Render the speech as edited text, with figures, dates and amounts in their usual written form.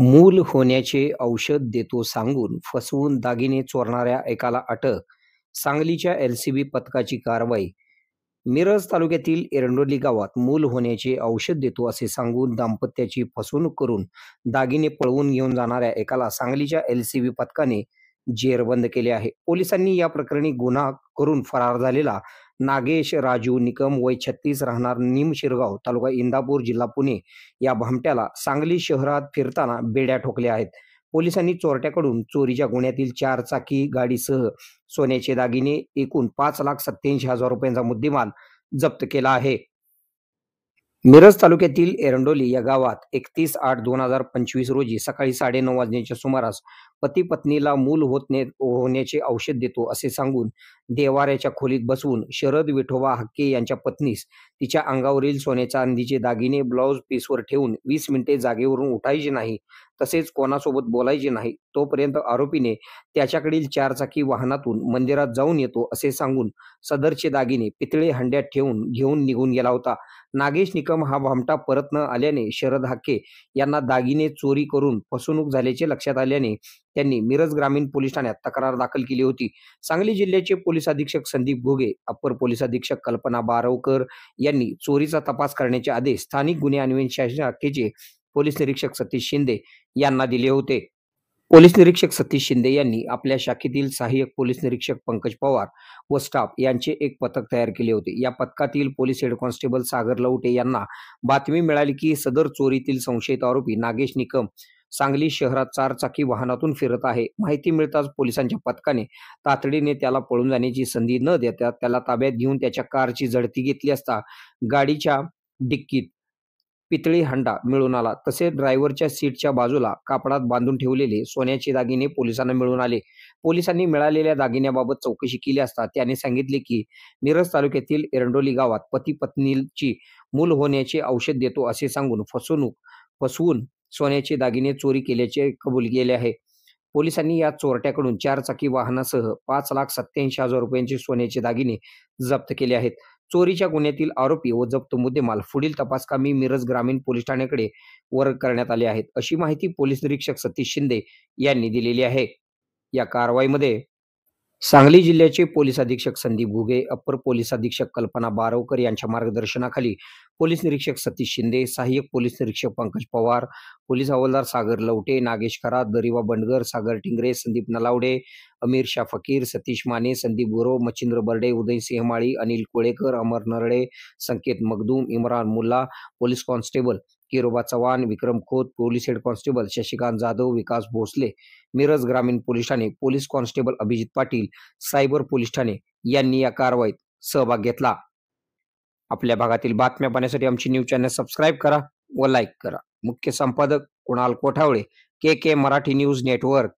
मूल होण्याचे औषध देतो सांगून फसवून दागिने चोरणाऱ्या एकाला अटक. सांगलीच्या एलसीबी पथकाची कारवाई. मिरज तालुक्यातील एरंडोली गावात मूल होण्याचे औषध देतो असे सांगून दाम्पत्याची फसवणूक करून दागिने पळवून घेऊन जाणाऱ्या एकाला सांगलीच्या एलसीबी पथकाने जेरबंद केले आहे. पोलिसांनी या प्रकरणी गुन्हा करून फरार झालेला नागेश राजू निकम वय 36 राहणार निमशिरगाव तालुका इंदापूर जिल्हा पुणे या भामट्याला सांगली शहरात फिरताना बेड्या ठोकल्या आहेत. पोलिसांनी चोरट्याकडून चोरीच्या गुन्ह्यातील 4 चाकी गाडीसह सोन्याचे दागिने एकूण 5,87,000 रुपयांचा मुद्देमाल जप्त केला आहे. मिरज तालुक्यातील एरंडोली या गावात 31/8/2025 रोजी सकाळी 9:30 वाजण्याच्या सुमारास पती पत्नीला मूल होण्याचे औषध देतो असे सांगून देवाऱ्याच्या खोलीत बसवून शरद विठोबा हक्के यांच्या पत्नीस तिच्या अंगावरील सोने चांदीचे दागिने ब्लाउज पीसवर ठेवून 20 मिनिटे जागेवरून उठायचे नाही, तसेच कोणासोबत बोलायचे नाही, तोपर्यंत आरोपीने त्याच्याकडील 4 चाकी वाहनातून मंदिरात जाऊन येतो असे सांगून सदरचे दागिने पितळे हंड्यात ठेवून घेऊन निघून गेला होता. नागेश निकम हा भामटा परत न आल्याने शरद हाके यांना दागिने चोरी करून फसवणूक झाल्याचे लक्षात आल्याने त्यांनी मिरज ग्रामीण पोलीस ठाण्यात तक्रार दाखल केली होती. सांगली जिल्ह्याचे पोलीस अधीक्षक संदीप घुगे, अप्पर पोलीस अधीक्षक कल्पना बारवकर यांनी चोरीचा तपास करण्याचे आदेश स्थानिक गुन्हे अन्वेषण शाखेचे पोलीस निरीक्षक सतीश शिंदे यांना दिले होते. पोलीस निरीक्षक सतीश शिंदे यांनी आपल्या शाखेतील सहाय्यक पोलीस निरीक्षक पंकज पवार व स्टाफ यांचे एक पथक तयार केले होते. या पथकातील पोलीस हेड कॉन्स्टेबल सागर लवटे यांना बातमी मिळाली की सदर चोरीतील संशयित आरोपी नागेश निकम सांगली शहरात 4 चाकी वाहनातून फिरत आहे. माहिती मिळताच पोलिसांच्या पथकाने तातडीने त्याला पळून जाण्याची संधी न देता त्याला ताब्यात घेऊन त्याच्या कारची झडती घेतली असता गाडीच्या डिक्कीत पितळी हंडा मिळून आला. तसेच ड्रायव्हरच्या सीटच्या बाजूला कापडात बांधून ठेवलेले सोन्याचे दागिने पोलिसांना मिळून आले. पोलिसांनी मिळालेल्या दागिन्याबाबत चौकशी केली असता त्याने सांगितले की मिरज तालुक्यातील एरंडोली गावात पती पत्नीची मूल होण्याचे औषध देतो असे सांगून फसवून सोन्याचे दागिने चोरी केल्याचे कबूल केले आहे. पोलिसांनी या चोरट्याकडून 4 चाकी वाहनासह 5,87,000 रुपयांचे सोन्याचे दागिने जप्त केले आहेत. चोरीच्या गुन्ह्यातील आरोपी व जप्त मुद्देमाल पुढील तपासकामी मिरज ग्रामीण पोलीस ठाण्याकडे वर्ग करण्यात आले आहेत, अशी माहिती पोलीस निरीक्षक सतीश शिंदे यांनी दिलेली आहे. या कारवाईमध्ये सांगली जिल्ह्याचे पोलीस अधीक्षक संदीप घुगे, अप्पर पोलीस अधीक्षक कल्पना बारवकर यांच्या मार्गदर्शनाखाली पोलीस निरीक्षक सतीश शिंदे, सहाय्यक पोलीस निरीक्षक पंकज पवार, पोलीस हवालदार सागर लवटे, नागेश खरात, दरिवा बंडगर, सागर Tingre, Sandeep Nalawade, Amir Shah Fakir, Satish Mane, Sandeep Gurav, Machhindra Barde, Udaysinh Mali, Anil Kolekar, Amar Narale, Sanket Makhdoom, Imran Mulla, police constable Kiroba Chavan, Vikram Khot, police head constable Shashikant Jadhav, Vikas Bhosale, Miraj ग्रामीण पोलीस ठाणे, police constable Abhijit Patil, cyber police ठाणे यांनी या कारवाईत सहभाग घेतला. आपल्या भागातील बातम्या पाहण्यासाठी आमची न्यूज चॅनल सबस्क्राईब करा व लाईक करा. मुख्य संपादक कुणाल कोठावळे, के के मराठी न्यूज नेटवर्क.